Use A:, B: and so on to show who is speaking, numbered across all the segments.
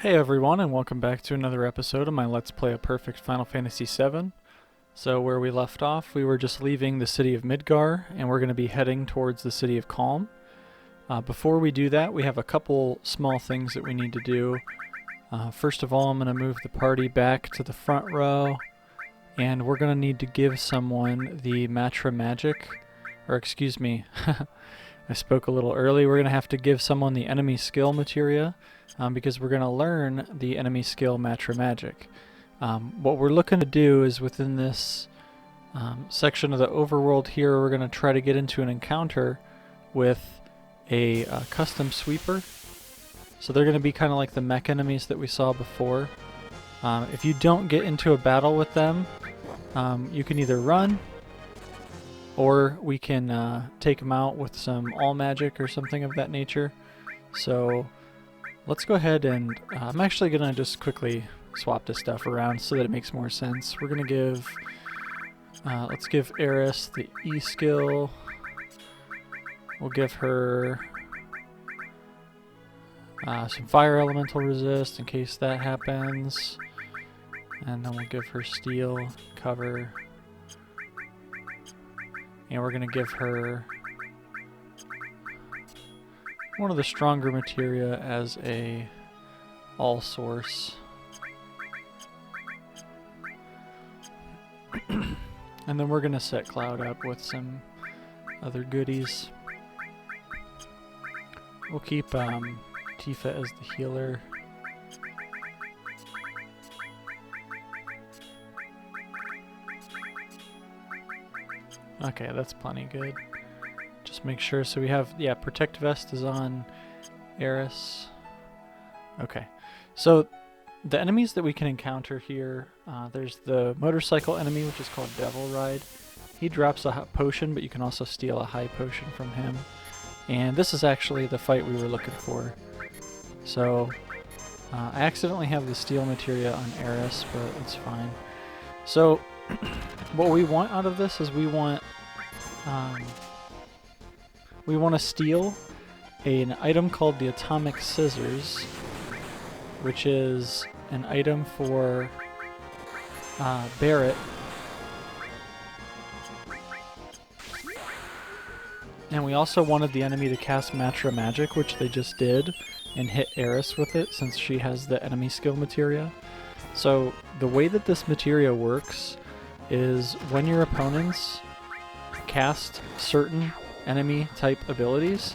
A: Hey everyone, and welcome back to another episode of my Let's Play a Perfect Final Fantasy VII. So where we left off, we were just leaving the city of Midgar, and we're going to be heading towards the city of Kalm. Before we do that, we have a couple small things that we need to do. First of all, I'm going to move the party back to the front row, and we're going to need to give someone the Matra Magic, or excuse me, I spoke a little early. We're going to have to give someone the enemy skill materia, because we're going to learn the enemy skill Matra Magic. What we're looking to do is within this section of the overworld here, we're going to try to get into an encounter with a custom sweeper. So they're going to be kind of like the mech enemies that we saw before. If you don't get into a battle with them, you can either run, or we can take them out with some all magic or something of that nature. So let's go ahead and I'm actually going to just quickly swap this stuff around so that it makes more sense. We're going to give, let's give Eris the E skill. We'll give her some fire elemental resist in case that happens. And then we'll give her steel cover. And we're going to give her one of the stronger materia as a all source. And then we're going to set Cloud up with some other goodies. We'll keep Tifa as the healer. Okay, that's plenty good. Just make sure, so we have, yeah, Protect Vest is on Eris. Okay, so the enemies that we can encounter here, there's the motorcycle enemy, which is called Devil Ride. He drops a potion, but you can also steal a high potion from him. And this is actually the fight we were looking for. So, I accidentally have the steel materia on Eris, but it's fine. So, what we want out of this is we want to steal an item called the Atomic Scissors, which is an item for Barret. And we also wanted the enemy to cast Matra Magic, which they just did, and hit Eris with it since she has the enemy skill materia. So the way that this materia works is when your opponents cast certain enemy type abilities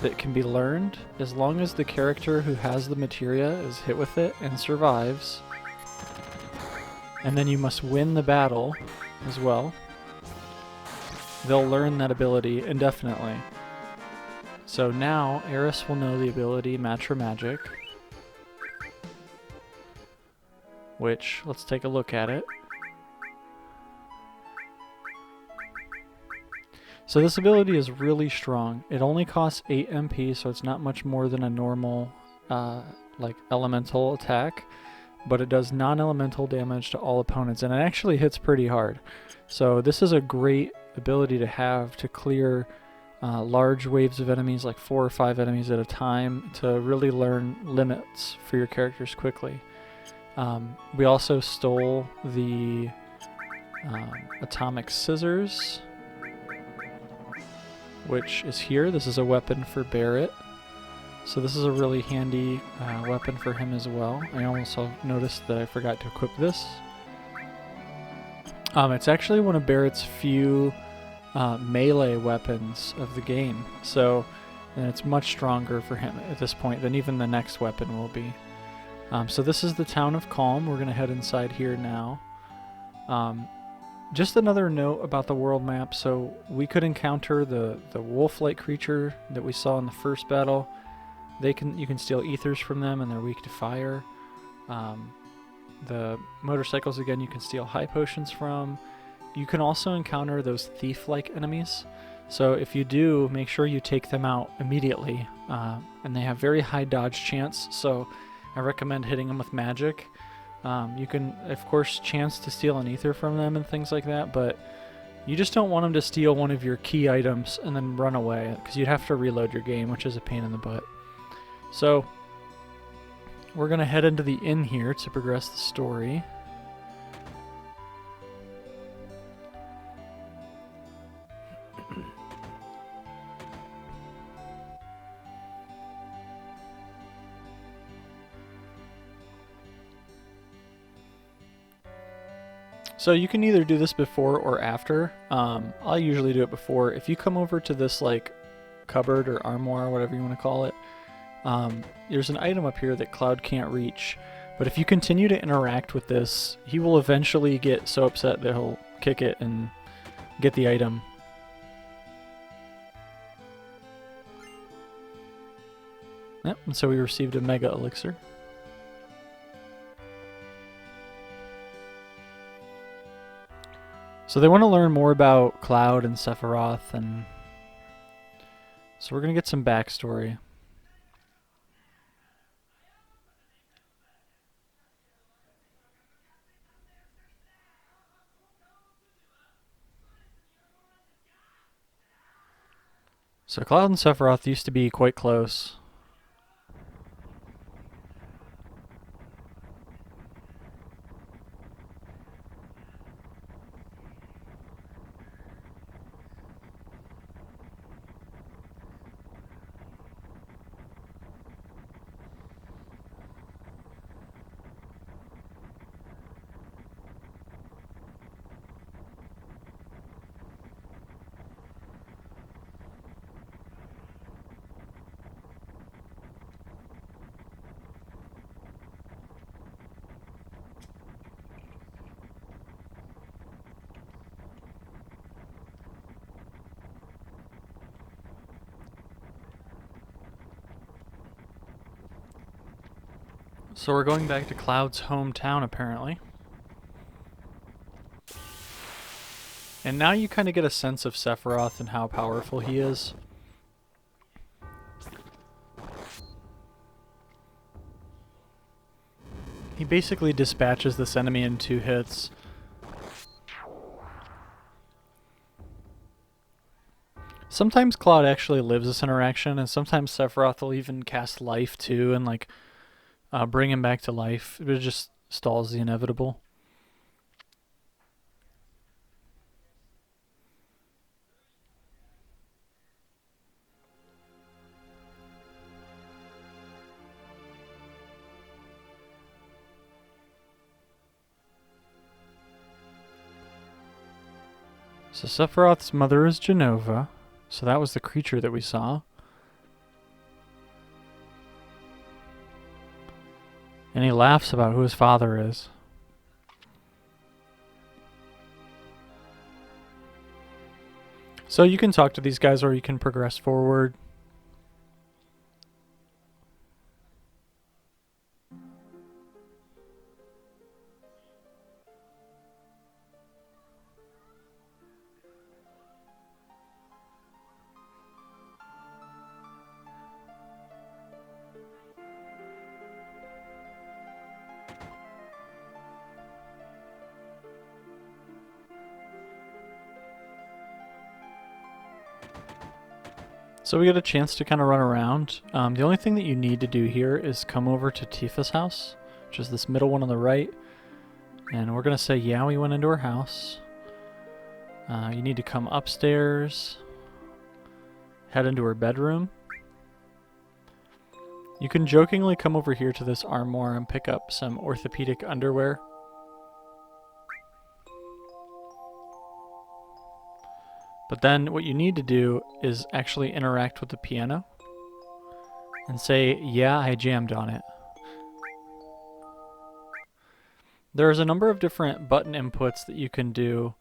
A: that can be learned, as long as the character who has the materia is hit with it and survives, and then you must win the battle as well, they'll learn that ability indefinitely. So now Eris will know the ability Matra Magic, which, let's take a look at it. So this ability is really strong. It only costs 8 MP, so it's not much more than a normal like elemental attack, but it does non-elemental damage to all opponents, and it actually hits pretty hard. So this is a great ability to have to clear large waves of enemies, like 4 or 5 enemies at a time, to really learn limits for your characters quickly. We also stole the Atomic Scissors, which is here. This is a weapon for Barret. So this is a really handy weapon for him as well. I also noticed that I forgot to equip this. It's actually one of Barret's few melee weapons of the game. So, and it's much stronger for him at this point than even the next weapon will be. So this is the town of Kalm. We're going to head inside here now. Just another note about the world map. So we could encounter the wolf-like creature that we saw in the first battle. You can steal ethers from them, and they're weak to fire. The motorcycles, again, you can steal high potions from. You can also encounter those thief-like enemies. So if you do, make sure you take them out immediately. And they have very high dodge chance, so I recommend hitting them with magic. You can, of course, chance to steal an ether from them and things like that, but you just don't want them to steal one of your key items and then run away, because you'd have to reload your game, which is a pain in the butt. So We're going to head into the inn here to progress the story. So you can either do this before or after. I usually do it before. If you come over to this like cupboard or armoire, whatever you want to call it, there's an item up here that Cloud can't reach. But if you continue to interact with this, he will eventually get so upset that he'll kick it and get the item. Yep, and so we received a Mega Elixir. So they want to learn more about Cloud and Sephiroth, and so we're going to get some backstory. So Cloud and Sephiroth used to be quite close. So we're going back to Cloud's hometown, apparently. And now you kind of get a sense of Sephiroth and how powerful he is. He basically dispatches this enemy in 2 hits. Sometimes Cloud actually lives this interaction, and sometimes Sephiroth will even cast life too, and like bring him back to life. It just stalls the inevitable. So Sephiroth's mother is Genova. So that was the creature that we saw. And he laughs about who his father is. So you can talk to these guys or you can progress forward. So we get a chance to kind of run around. The only thing that you need to do here is come over to Tifa's house, which is this middle one on the right. And we're going to say, yeah, we went into her house. You need to come upstairs, head into her bedroom. You can jokingly come over here to this armoire and pick up some orthopedic underwear. But then what you need to do is actually interact with the piano and say, yeah, I jammed on it. There's a number of different button inputs that you can do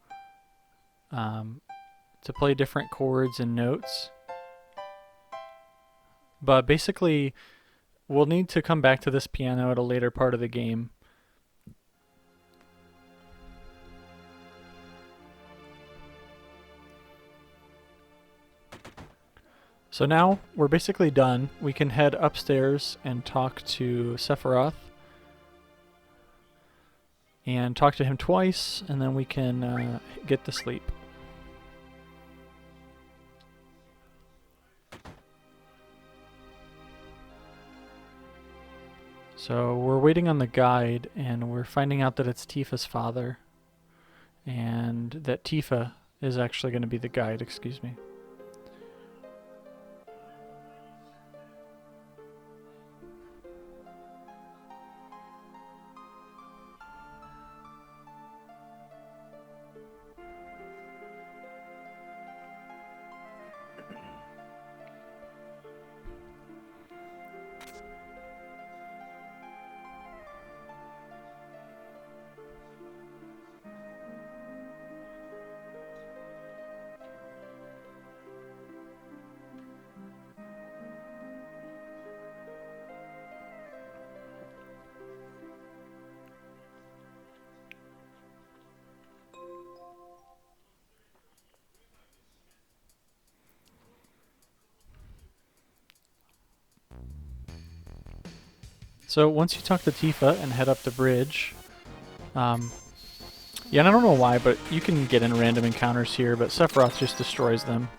A: to play different chords and notes. But basically, we'll need to come back to this piano at a later part of the game. So now we're basically done. We can head upstairs and talk to Sephiroth. And talk to him twice, and then we can get to sleep. So we're waiting on the guide, and we're finding out that it's Tifa's father, and that Tifa is actually going to be the guide, excuse me. So once you talk to Tifa and head up the bridge, yeah, and I don't know why, but you can get in random encounters here, but Sephiroth just destroys them.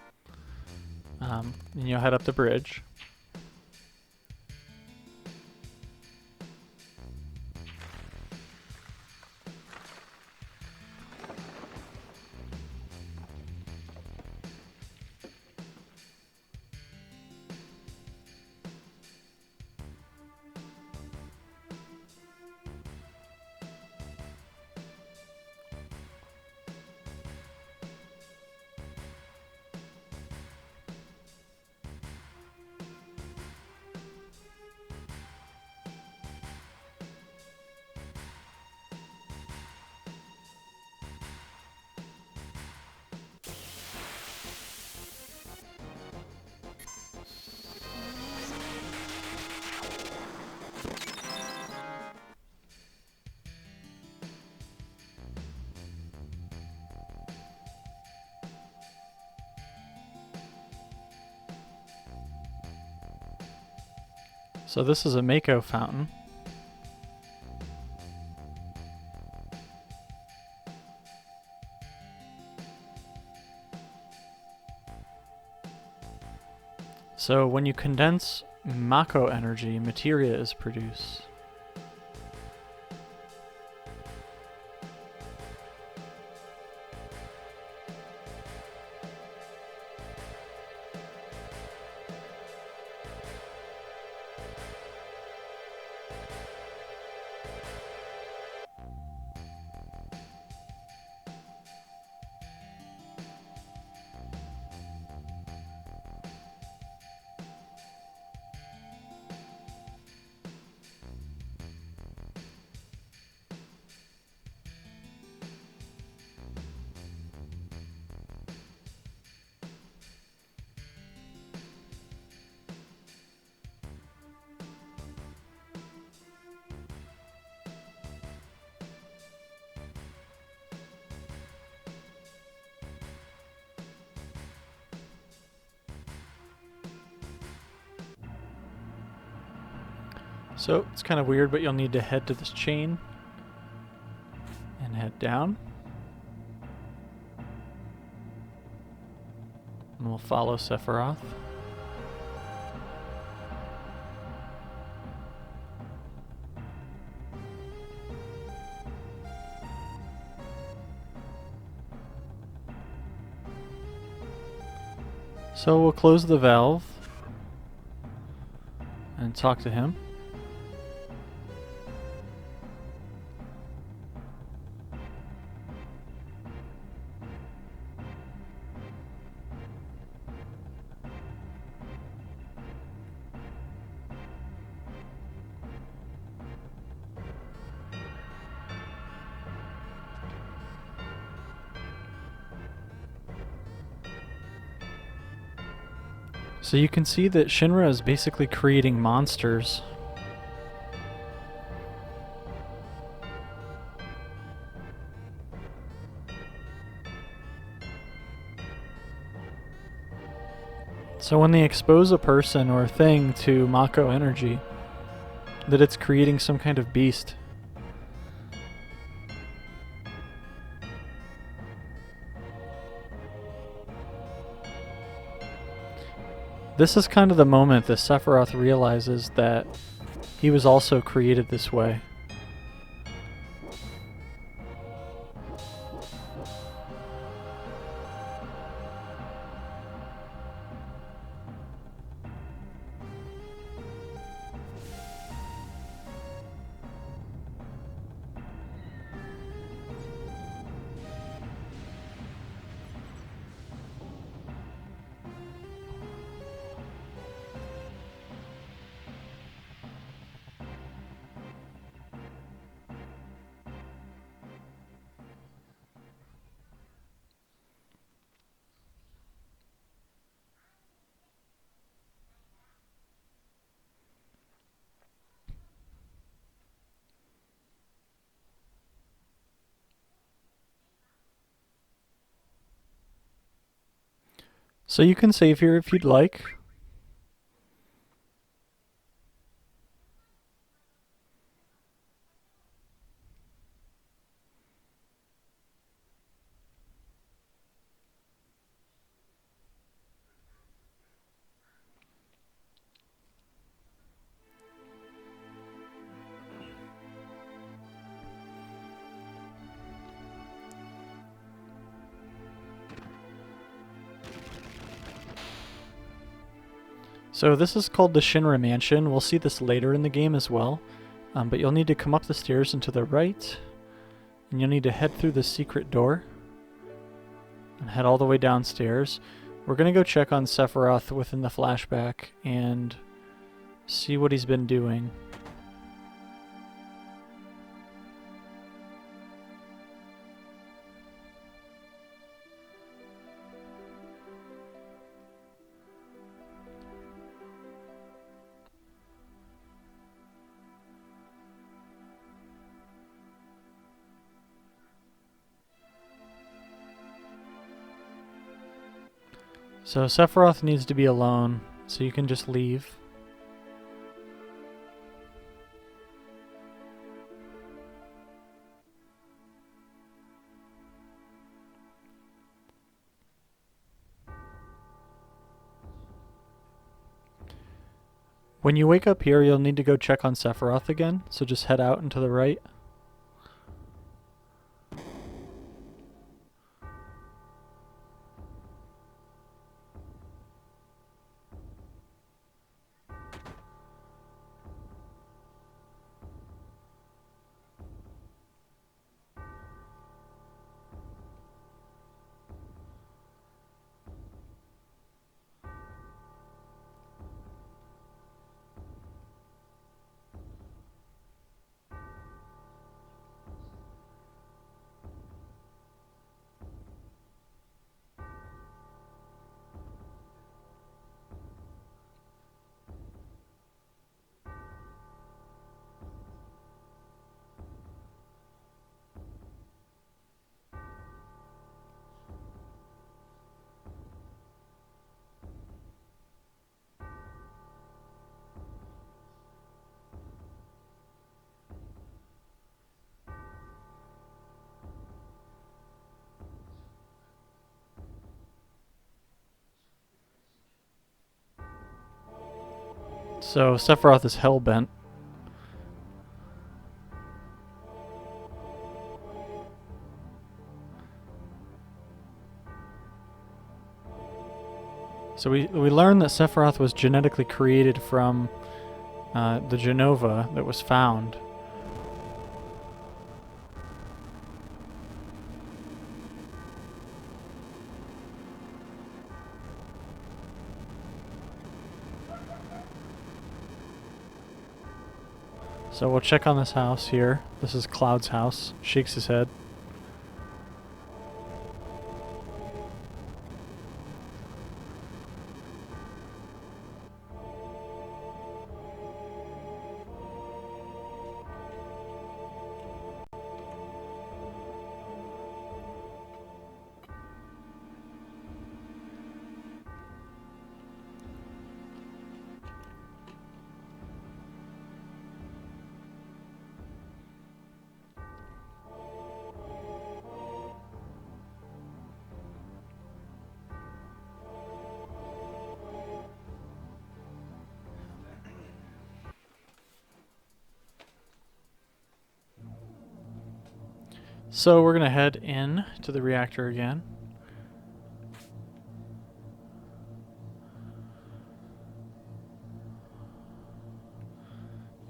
A: And you'll head up the bridge. So this is a Mako fountain. So when you condense Mako energy, materia is produced. So it's kind of weird, but you'll need to head to this chain and head down. And we'll follow Sephiroth. So we'll close the valve and talk to him. So you can see that Shinra is basically creating monsters. So when they expose a person or a thing to Mako energy, that it's creating some kind of beast. This is kind of the moment that Sephiroth realizes that he was also created this way. So you can save here if you'd like. So this is called the Shinra Mansion. We'll see this later in the game as well. But you'll need to come up the stairs and to the right. And you'll need to head through the secret door. And head all the way downstairs. We're going to go check on Sephiroth within the flashback and see what he's been doing. So Sephiroth needs to be alone, so you can just leave. When you wake up here, you'll need to go check on Sephiroth again, so just head out and to the right. So Sephiroth is hellbent. So we learned that Sephiroth was genetically created from the Genova that was found. So we'll check on this house here. This is Cloud's house. Shakes his head. So we're going to head in to the reactor again.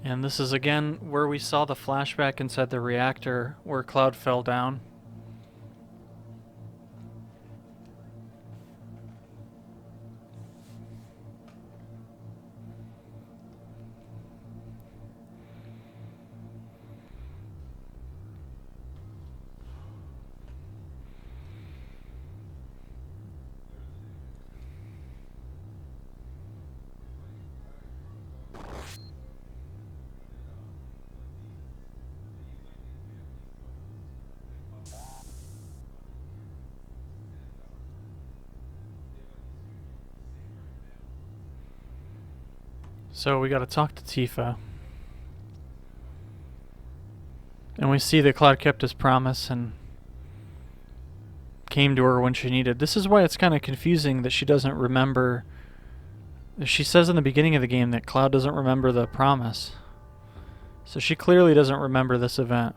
A: And this is again where we saw the flashback inside the reactor where Cloud fell down. So we gotta talk to Tifa. And we see that Cloud kept his promise and came to her when she needed. This is why it's kind of confusing that she doesn't remember. She says in the beginning of the game that Cloud doesn't remember the promise. So she clearly doesn't remember this event.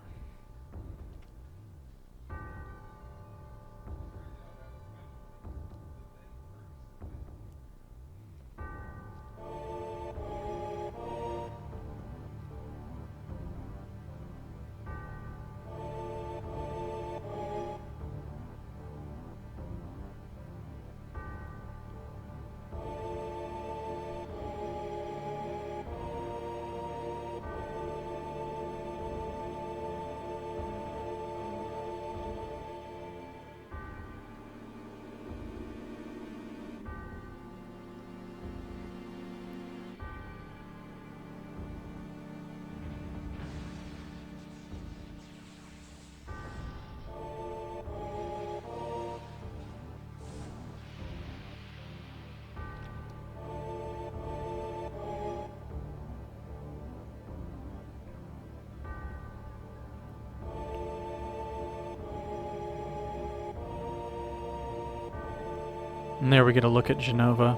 A: And there we get a look at Genova.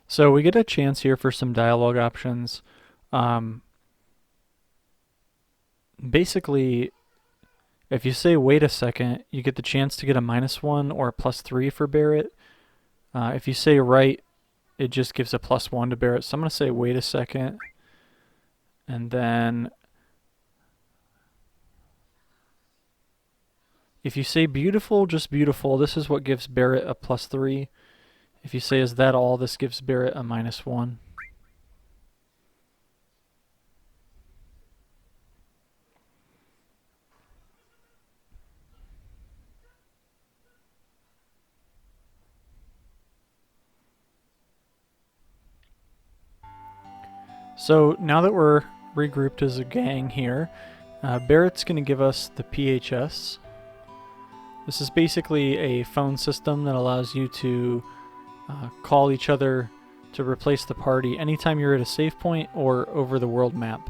A: So we get a chance here for some dialogue options. Basically, if you say wait a second, you get the chance to get a -1 or a +3 for Barrett. If you say right, it just gives a +1 to Barrett. So I'm going to say wait a second. And then if you say beautiful, just beautiful, this is what gives Barrett a +3. If you say is that all, this gives Barrett a -1. So now that we're regrouped as a gang here, Barrett's going to give us the PHS. This is basically a phone system that allows you to call each other to replace the party anytime you're at a save point or over the world map.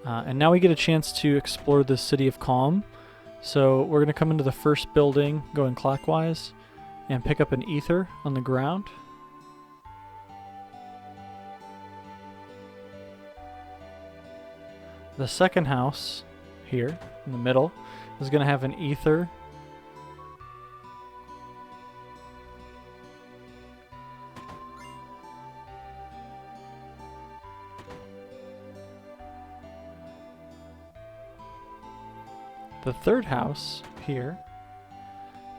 A: And now we get a chance to explore the city of Kalm. So we're going to come into the first building going clockwise and pick up an ether on the ground. The second house here in the middle is going to have an ether. The third house here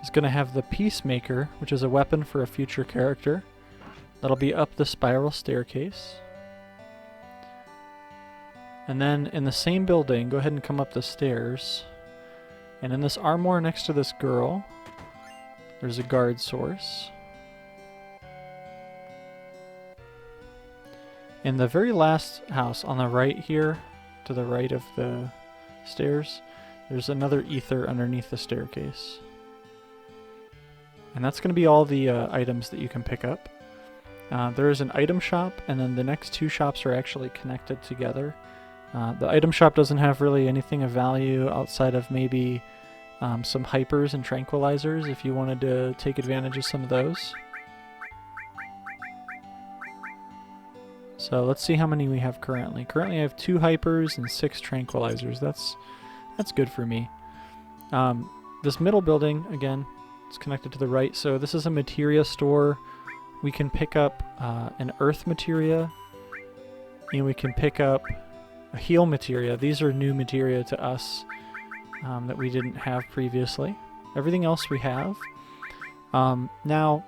A: is going to have the Peacemaker, which is a weapon for a future character. That'll be up the spiral staircase. And then in the same building, go ahead and come up the stairs. And in this armoire next to this girl, there's a guard source. In the very last house on the right here, to the right of the stairs, there's another ether underneath the staircase. And that's going to be all the items that you can pick up. There is an item shop, and then the next two shops are actually connected together. The item shop doesn't have really anything of value outside of maybe some hypers and tranquilizers if you wanted to take advantage of some of those. So let's see how many we have currently. Currently I have 2 hypers and 6 tranquilizers. That's good for me. This middle building, again, it's connected to the right. So this is a materia store. We can pick up an earth materia, and we can pick up a heal materia. These are new materia to us that we didn't have previously. Everything else we have. Now,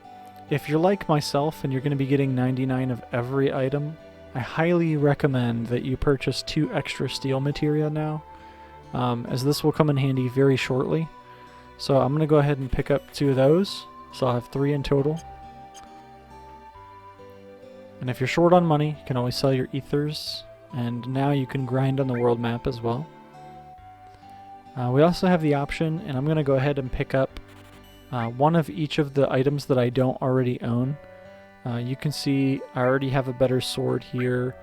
A: if you're like myself and you're going to be getting 99 of every item, I highly recommend that you purchase 2 extra steel materia now, as this will come in handy very shortly. So I'm going to go ahead and pick up 2 of those, so I'll have 3 in total. And if you're short on money, you can always sell your ethers, and now you can grind on the world map as well. We also have the option, and I'm going to go ahead and pick up 1 of each of the items that I don't already own. You can see I already have a better sword here.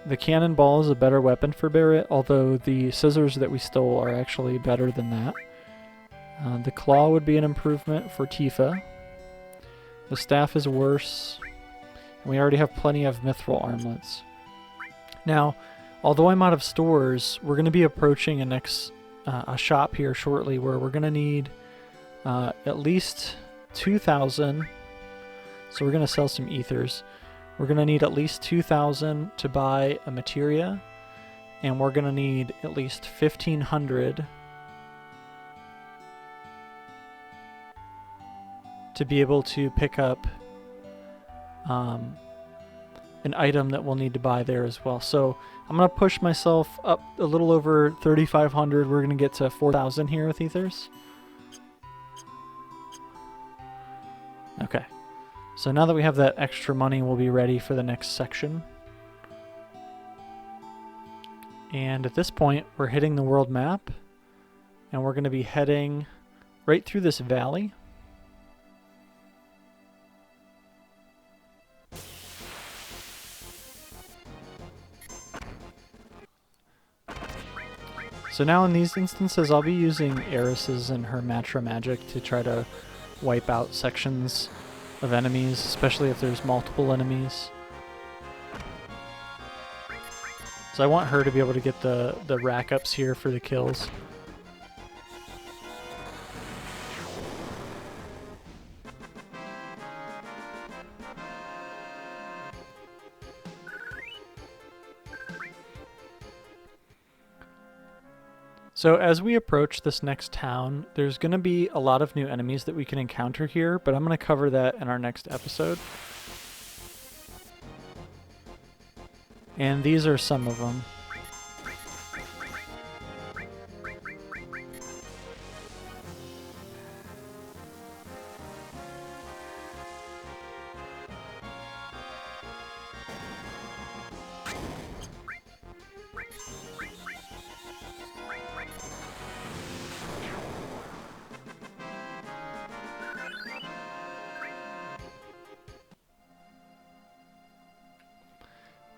A: The cannonball is a better weapon for Barrett, although the scissors that we stole are actually better than that. The claw would be an improvement for Tifa. The staff is worse. And we already have plenty of mithril armlets. Now, although I'm out of stores, we're going to be approaching a shop here shortly where we're going to need at least 2,000. So we're going to sell some ethers. We're going to need at least 2,000 to buy a materia, and we're going to need at least 1,500 to be able to pick up an item that we'll need to buy there as well. So I'm going to push myself up a little over 3,500. We're going to get to 4,000 here with ethers. Okay. So now that we have that extra money, we'll be ready for the next section. And at this point, we're hitting the world map, and we're going to be heading right through this valley. So now in these instances, I'll be using Eris's and her Matra magic to try to wipe out sections of enemies, especially if there's multiple enemies. So I want her to be able to get the rack ups here for the kills. So as we approach this next town, there's going to be a lot of new enemies that we can encounter here, but I'm going to cover that in our next episode. And these are some of them.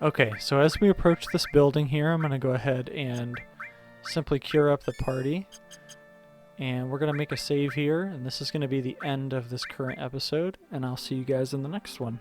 A: Okay, so as we approach this building here, I'm going to go ahead and simply cure up the party. And we're going to make a save here, and this is going to be the end of this current episode, and I'll see you guys in the next one.